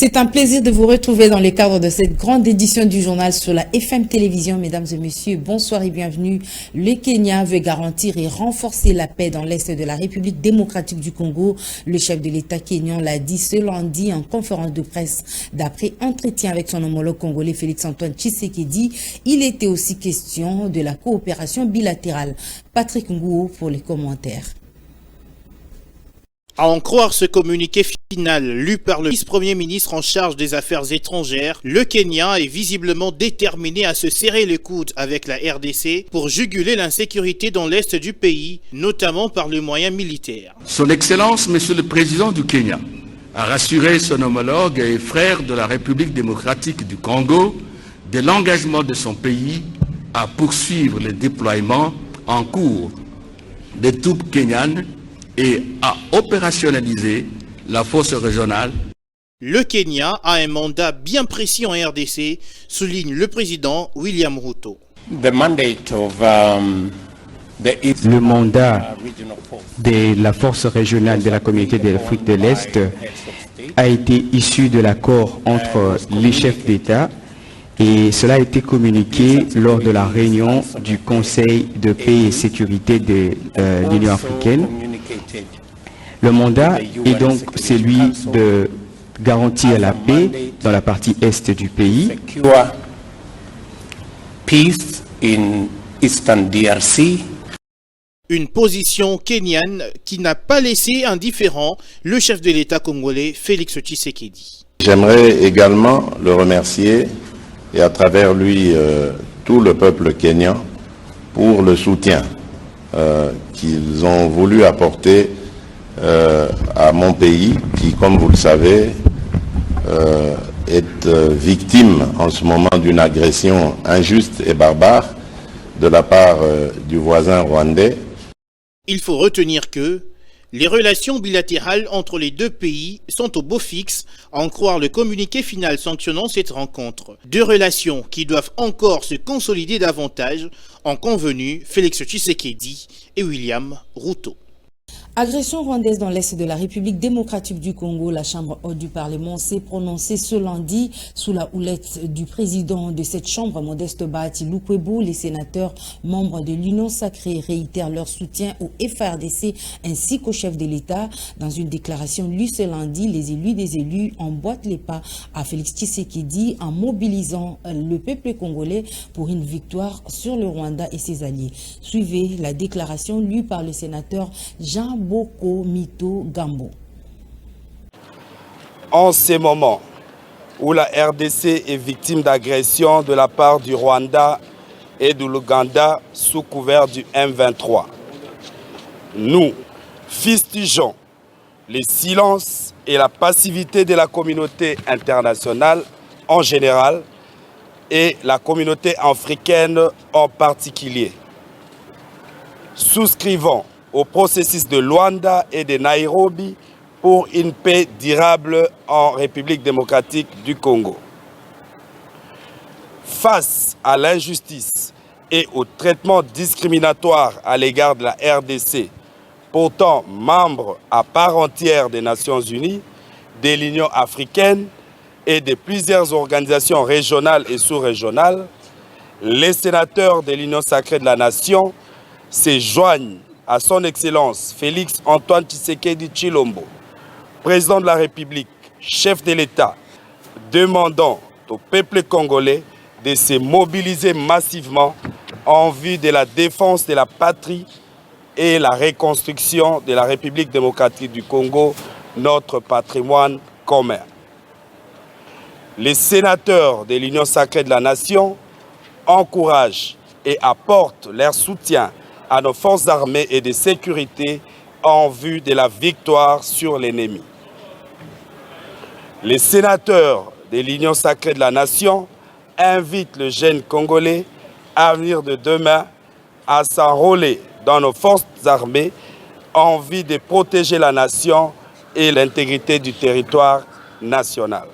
C'est un plaisir de vous retrouver dans le cadre de cette grande édition du journal sur la FM Télévision. Mesdames et messieurs, bonsoir et bienvenue. Le Kenya veut garantir et renforcer la paix dans l'est de la République démocratique du Congo. Le chef de l'État kenyan l'a dit ce lundi en conférence de presse. D'après entretien avec son homologue congolais Félix-Antoine Tshisekedi, il était aussi question de la coopération bilatérale. Patrick Ngouo pour les commentaires. À en croire ce communiqué final lu par le vice-premier ministre en charge des affaires étrangères, le Kenya est visiblement déterminé à se serrer les coudes avec la RDC pour juguler l'insécurité dans l'est du pays, notamment par le moyen militaire. Son Excellence, Monsieur le Président du Kenya, a rassuré son homologue et frère de la République démocratique du Congo de l'engagement de son pays à poursuivre le déploiement en cours des troupes kenyanes et à opérationnaliser la force régionale. Le Kenya a un mandat bien précis en RDC, souligne le président William Ruto. Le mandat de la force régionale de la communauté de l'Afrique de l'Est a été issu de l'accord entre les chefs d'État et cela a été communiqué lors de la réunion du Conseil de paix et sécurité de l'Union africaine. Le mandat est donc celui de garantir la paix dans la partie est du pays. Peace in Eastern DRC. Une position kenyane qui n'a pas laissé indifférent le chef de l'État congolais Félix Tshisekedi. J'aimerais également le remercier et à travers lui tout le peuple kenyan pour le soutien qu'ils ont voulu apporter à mon pays qui, comme vous le savez, est victime en ce moment d'une agression injuste et barbare de la part du voisin rwandais. Il faut retenir que les relations bilatérales entre les deux pays sont au beau fixe, à en croire le communiqué final sanctionnant cette rencontre. Deux relations qui doivent encore se consolider davantage, en convenu Félix Tshisekedi et William Ruto. Agression rwandaise dans l'est de la République démocratique du Congo, la Chambre haute du Parlement s'est prononcée ce lundi sous la houlette du président de cette Chambre, Modeste Bahati Lukwebo. Les sénateurs membres de l'Union sacrée réitèrent leur soutien au FARDC ainsi qu'au chef de l'État. Dans une déclaration lue ce lundi, les élus des élus emboîtent les pas à Félix Tshisekedi en mobilisant le peuple congolais pour une victoire sur le Rwanda et ses alliés. Suivez la déclaration lue par le sénateur Jean Boko Mito Gambo. En ces moments où la RDC est victime d'agressions de la part du Rwanda et de l'Ouganda sous couvert du M23, nous fustigeons les silences et la passivité de la communauté internationale en général et la communauté africaine en particulier. Souscrivons au processus de Luanda et de Nairobi pour une paix durable en République démocratique du Congo. Face à l'injustice et au traitement discriminatoire à l'égard de la RDC, pourtant membre à part entière des Nations Unies, de l'Union africaine et de plusieurs organisations régionales et sous-régionales, les sénateurs de l'Union sacrée de la Nation se joignent à son Excellence Félix-Antoine Tshisekedi Tshilombo, président de la République, chef de l'État, demandant au peuple congolais de se mobiliser massivement en vue de la défense de la patrie et la reconstruction de la République démocratique du Congo, notre patrimoine commun. Les sénateurs de l'Union sacrée de la Nation encouragent et apportent leur soutien à nos forces armées et de sécurité en vue de la victoire sur l'ennemi. Les sénateurs de l'Union sacrée de la Nation invitent le jeune Congolais à venir de demain à s'enrôler dans nos forces armées en vue de protéger la nation et l'intégrité du territoire national.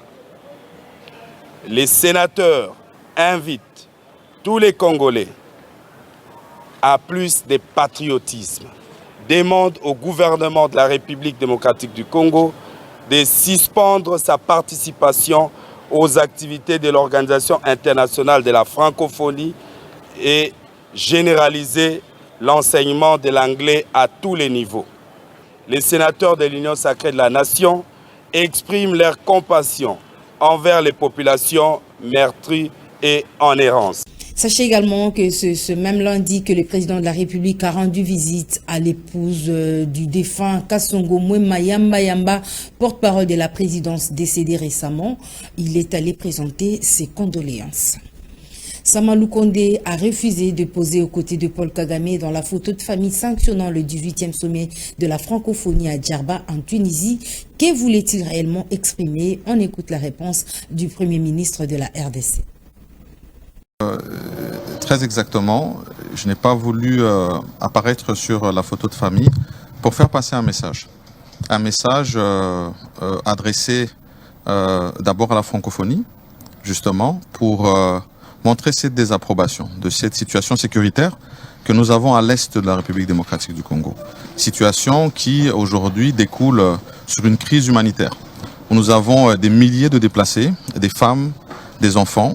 Les sénateurs invitent tous les Congolais à plus de patriotisme, demandent au gouvernement de la République démocratique du Congo de suspendre sa participation aux activités de l'Organisation internationale de la francophonie et généraliser l'enseignement de l'anglais à tous les niveaux. Les sénateurs de l'Union sacrée de la Nation expriment leur compassion envers les populations meurtries et en errance. Sachez également que ce même lundi que le président de la République a rendu visite à l'épouse du défunt Kasongo Mayamba Yamba, porte-parole de la présidence décédée récemment. Il est allé présenter ses condoléances. Samalou Kondé a refusé de poser aux côtés de Paul Kagame dans la photo de famille sanctionnant le 18e sommet de la francophonie à Djerba en Tunisie. Que voulait-il réellement exprimer? On écoute la réponse du Premier ministre de la RDC. Très exactement, je n'ai pas voulu apparaître sur la photo de famille pour faire passer un message. Un message adressé d'abord à la francophonie, justement, pour montrer cette désapprobation de cette situation sécuritaire que nous avons à l'est de la République démocratique du Congo. Situation qui aujourd'hui découle sur une crise humanitaire, où nous avons des milliers de déplacés, des femmes, des enfants,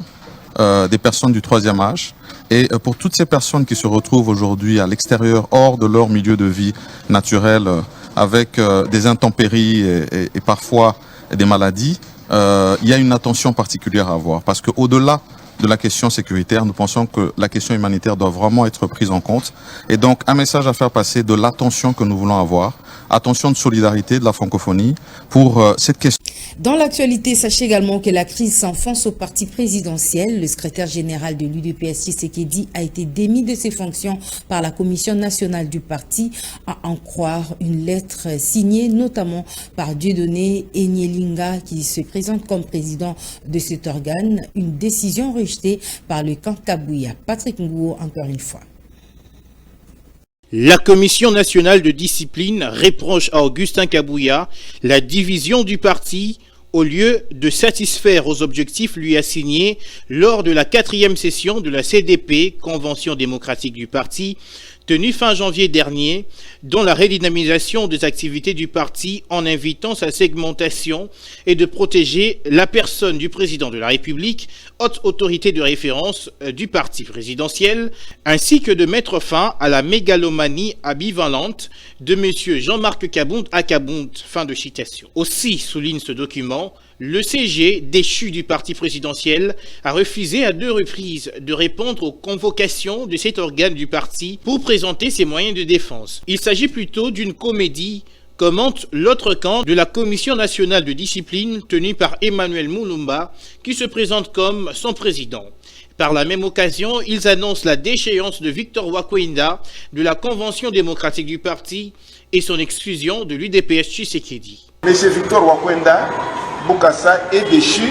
des personnes du troisième âge. Et pour toutes ces personnes qui se retrouvent aujourd'hui à l'extérieur, hors de leur milieu de vie naturel, avec des intempéries et parfois des maladies, il y a une attention particulière à avoir. Parce qu'au-delà de la question sécuritaire, nous pensons que la question humanitaire doit vraiment être prise en compte. Et donc, un message à faire passer de l'attention que nous voulons avoir, attention de solidarité de la francophonie pour cette question. Dans l'actualité, sachez également que la crise s'enfonce au parti présidentiel. Le secrétaire général de l'UDPS, Tshisekedi, a été démis de ses fonctions par la commission nationale du parti, à en croire une lettre signée notamment par Dieudonné Enyelinga, qui se présente comme président de cet organe. Une décision rejetée par le camp Kabouya. Patrick Ngouo, encore une fois. La Commission nationale de discipline reproche à Augustin Kabouya la division du parti au lieu de satisfaire aux objectifs lui assignés lors de la 4e session de la CDP, Convention démocratique du parti, tenue fin janvier dernier, dont la redynamisation des activités du parti en invitant sa segmentation et de protéger la personne du président de la République, haute autorité de référence du parti présidentiel, ainsi que de mettre fin à la mégalomanie ambivalente de M. Jean-Marc Kabound à Kabound. Fin de citation. Aussi, souligne ce document, le CG, déchu du parti présidentiel, a refusé à 2 reprises de répondre aux convocations de cet organe du parti pour présenter ses moyens de défense. Il s'agit plutôt d'une comédie, commente l'autre camp de la Commission nationale de discipline tenue par Emmanuel Moulumba, qui se présente comme son président. Par la même occasion, ils annoncent la déchéance de Victor Wakwenda de la Convention démocratique du parti et son exclusion de l'UDPS Tshisekedi. Monsieur Victor Wakwenda Bokassa est déchu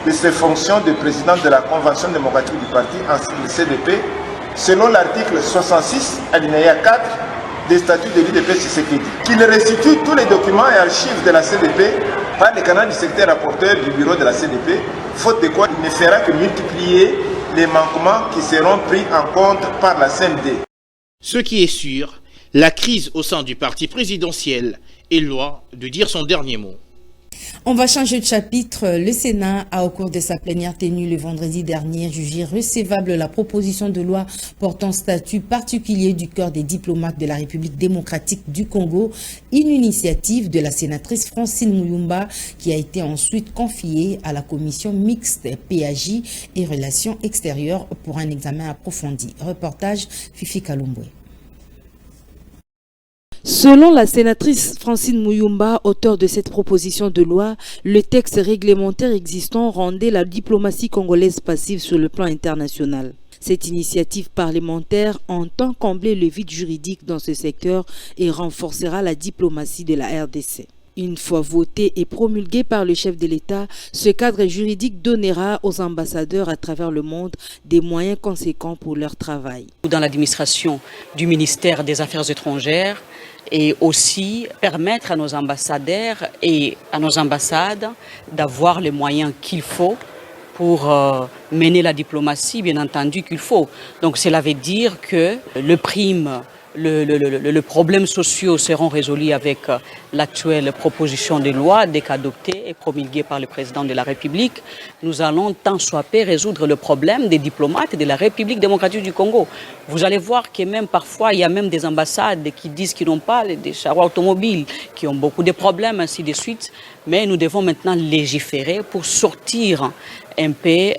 de ses fonctions de président de la Convention démocratique du parti ainsi que le CDP, selon l'article 66, alinéa 4 des statuts de l'UDPS Tshisekedi, qu'il restitue tous les documents et archives de la CDP par les canaux du secrétaire rapporteur du bureau de la CDP, faute de quoi il ne fera que multiplier les manquements qui seront pris en compte par la CND. Ce qui est sûr, la crise au sein du parti présidentiel est loin de dire son dernier mot. On va changer de chapitre. Le Sénat a, au cours de sa plénière tenue le vendredi dernier, jugé recevable la proposition de loi portant statut particulier du corps des diplomates de la République démocratique du Congo, une initiative de la sénatrice Francine Muyumba qui a été ensuite confiée à la commission mixte PAJ et Relations extérieures pour un examen approfondi. Reportage Fifi Kalumbwe. Selon la sénatrice Francine Muyumba, auteure de cette proposition de loi, le texte réglementaire existant rendait la diplomatie congolaise passive sur le plan international. Cette initiative parlementaire entend combler le vide juridique dans ce secteur et renforcera la diplomatie de la RDC. Une fois voté et promulgué par le chef de l'État, ce cadre juridique donnera aux ambassadeurs à travers le monde des moyens conséquents pour leur travail. Dans l'administration du ministère des Affaires étrangères, et aussi permettre à nos ambassadeurs et à nos ambassades d'avoir les moyens qu'il faut pour mener la diplomatie, bien entendu qu'il faut. Donc cela veut dire que le prime le problème sociaux seront résolus avec l'actuelle proposition de loi dès qu'adoptée et promulguée par le président de la République. Nous allons tant soit peu résoudre le problème des diplomates de la République démocratique du Congo. Vous allez voir que même parfois, il y a même des ambassades qui disent qu'ils n'ont pas des charrois automobiles, qui ont beaucoup de problèmes, ainsi de suite. Mais nous devons maintenant légiférer pour sortir un peu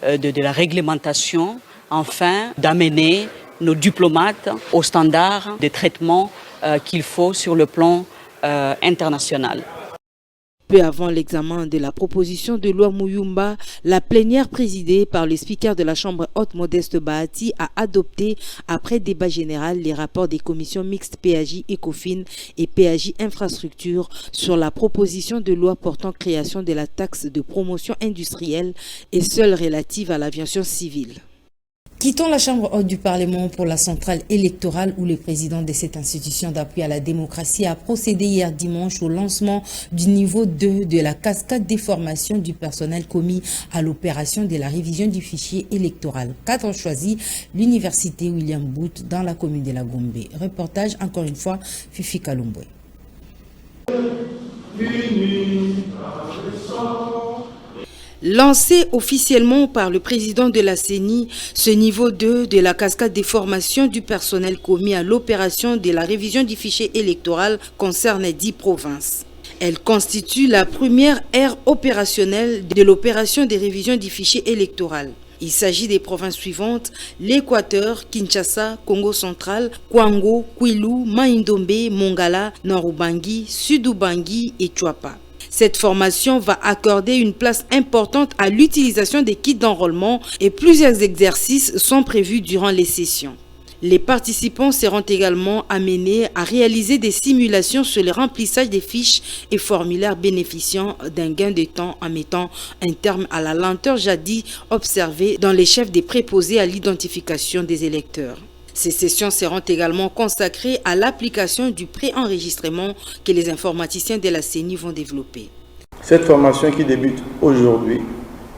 de la réglementation, afin d'amener nos diplomates aux standards de traitement qu'il faut sur le plan international. Peu avant l'examen de la proposition de loi Muyumba, la plénière présidée par le speaker de la Chambre haute Modeste Bahati a adopté, après débat général, les rapports des commissions mixtes PAJ Ecofin et PAJ Infrastructure sur la proposition de loi portant création de la taxe de promotion industrielle et seule relative à l'aviation civile. Quittons la Chambre haute du Parlement pour la centrale électorale où le président de cette institution d'appui à la démocratie a procédé hier dimanche au lancement du niveau 2 de la cascade des formations du personnel commis à l'opération de la révision du fichier électoral. Cadre choisi, l'université William Booth dans la commune de la Gombe. Reportage encore une fois, Fifi Kalumbwe. Lancé officiellement par le président de la CENI, ce niveau 2 de la cascade des formations du personnel commis à l'opération de la révision du fichier électoral concerne 10 provinces. Elle constitue la première ère opérationnelle de l'opération de révision du fichier électoral. Il s'agit des provinces suivantes: l'Équateur, Kinshasa, Congo central, Kwango, Kwilu, Maïndombe, Mongala, Nord-Ubangi, Sud-Ubangi et Chouapa. Cette formation va accorder une place importante à l'utilisation des kits d'enrôlement et plusieurs exercices sont prévus durant les sessions. Les participants seront également amenés à réaliser des simulations sur le remplissage des fiches et formulaires bénéficiant d'un gain de temps en mettant un terme à la lenteur jadis observée dans les chefs des préposés à l'identification des électeurs. Ces sessions seront également consacrées à l'application du préenregistrement que les informaticiens de la CENI vont développer. Cette formation qui débute aujourd'hui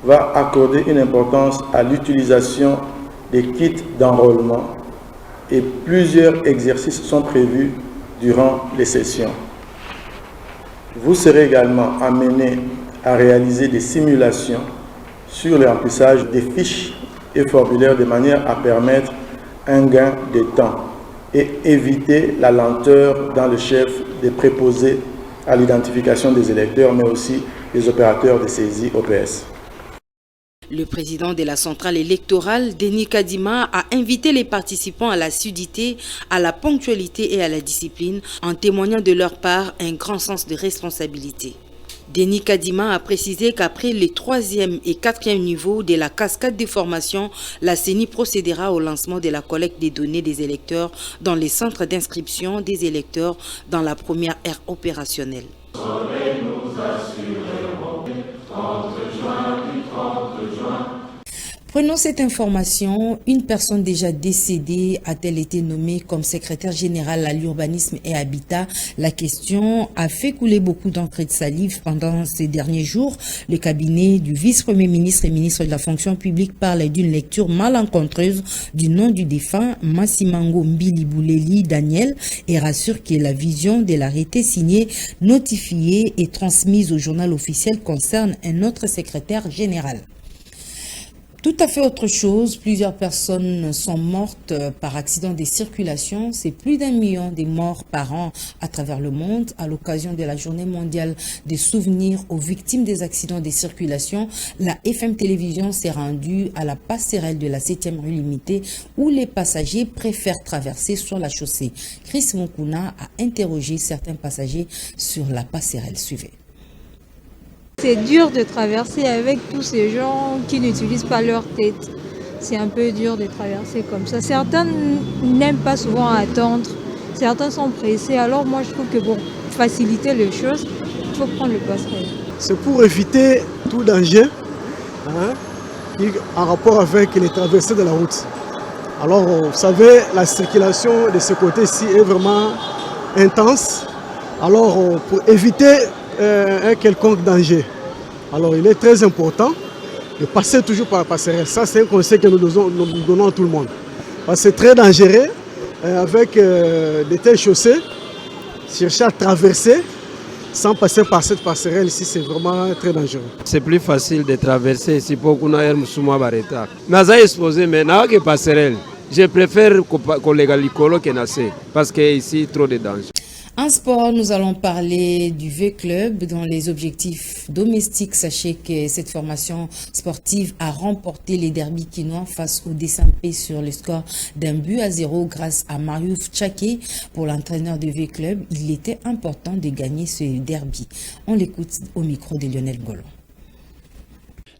va accorder une importance à l'utilisation des kits d'enrôlement et plusieurs exercices sont prévus durant les sessions. Vous serez également amenés à réaliser des simulations sur le remplissage des fiches et formulaires de manière à permettre un gain de temps et éviter la lenteur dans le chef des préposés à l'identification des électeurs, mais aussi des opérateurs de saisie OPS. Le président de la centrale électorale, Denis Kadima, a invité les participants à l'assiduité, à la ponctualité et à la discipline, en témoignant de leur part un grand sens de responsabilité. Denis Kadima a précisé qu'après les 3e et 4e niveaux de la cascade des formations, la CENI procédera au lancement de la collecte des données des électeurs dans les centres d'inscription des électeurs dans la première ère opérationnelle. Prenons cette information. Une personne déjà décédée a-t-elle été nommée comme secrétaire général à l'urbanisme et habitat? La question a fait couler beaucoup d'encre et de salive pendant ces derniers jours. Le cabinet du vice-premier ministre et ministre de la fonction publique parle d'une lecture malencontreuse du nom du défunt Massimango Mbili Bouleli Daniel et rassure que la vision de l'arrêté signé, notifié et transmise au journal officiel concerne un autre secrétaire général. Tout à fait autre chose, plusieurs personnes sont mortes par accident de circulation. C'est plus d'1 million de morts par an à travers le monde. À l'occasion de la journée mondiale des souvenirs aux victimes des accidents de circulation, la FM Télévision s'est rendue à la passerelle de la 7e rue limitée où les passagers préfèrent traverser sur la chaussée. Chris Mokuna a interrogé certains passagers sur la passerelle. Suivez. C'est dur de traverser avec tous ces gens qui n'utilisent pas leur tête. C'est un peu dur de traverser comme ça. Certains n'aiment pas souvent attendre. Certains sont pressés. Alors moi je trouve que pour faciliter les choses, il faut prendre le passerelle. C'est pour éviter tout danger en rapport avec les traversées de la route. Alors vous savez, la circulation de ce côté-ci est vraiment intense. Alors pour éviter un quelconque danger. Alors il est très important de passer toujours par la passerelle. Ça c'est un conseil que nous donnons à tout le monde. Parce que c'est très dangereux avec des telles chaussées, chercher à traverser sans passer par cette passerelle ici, c'est vraiment très dangereux. C'est plus facile de traverser ici pour qu'on ait un barreta. Mais ça exposé maintenant que passerelle. Je préfère collègue Licolo que Nassé parce que ici trop de danger. En sport, nous allons parler du V-Club dans les objectifs domestiques. Sachez que cette formation sportive a remporté les derbys quinois face au Dessampé sur le score d'1-0 grâce à Mariouf Tchaké. Pour l'entraîneur de V-Club, il était important de gagner ce derby. On l'écoute au micro de Lionel Ngolo.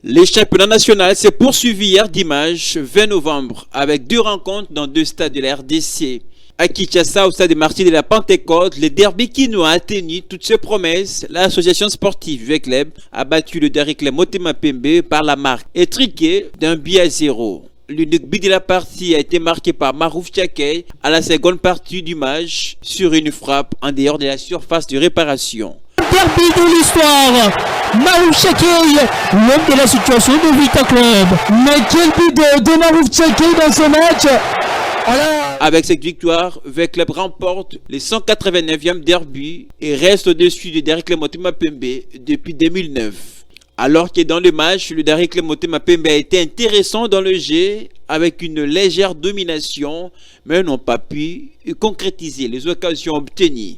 Les championnats nationaux s'est poursuivi hier dimanche 20 novembre avec 2 rencontres dans 2 stades de la RDC. À Kinshasa, au stade de Martyrs de la Pentecôte, le derby quinois a tenu toutes ses promesses. L'association sportive V-Club a battu le Dariclé Motema Pembe par la marque étriquée d'1-0. L'unique but de la partie a été marqué par Marouf Tchakey à la seconde partie du match sur une frappe en dehors de la surface de réparation. Derby de l'histoire, Marouf Tchakey, l'homme de la situation de Vita Club. Mais quel but de Marouf Tchakey dans ce match! Avec cette victoire, V-Club remporte les 189e derby et reste au-dessus de Dariclé Motema Pembe depuis 2009. Alors que dans le match, le Dariclé Motema Pembe a été intéressant dans le jeu avec une légère domination, mais n'ont pas pu concrétiser les occasions obtenues.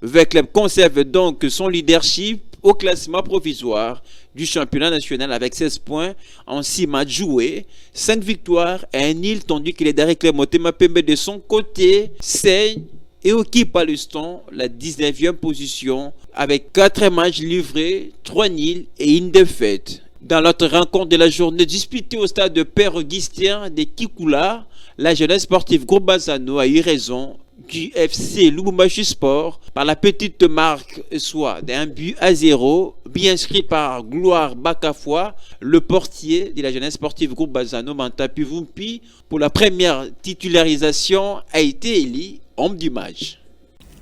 V-Club conserve donc son leadership au classement provisoire du championnat national avec 16 points en 6 matchs joués, 5 victoires et 1 nul, tandis que les Dariclé Motema Pembe de son côté saigne et occupe à l'instant la 19e position avec 4 matchs livrés, 3 nuls et 1 défaite. Dans l'autre rencontre de la journée disputée au stade de Père Augustin de Kikoula, la jeunesse sportive Groupe Bazano a eu raison du FC Lubumbashi Sport par la petite marque soit d'1-0, bien inscrit par Gloire Bakafoua, le portier de la jeunesse sportive Groupe Bazano, Mantapi Vumpi, pour la première titularisation, a été élu homme du match.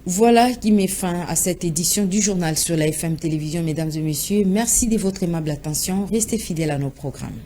Voilà qui met fin à cette édition du journal sur la FM Télévision, mesdames et messieurs. Merci de votre aimable attention. Restez fidèles à nos programmes.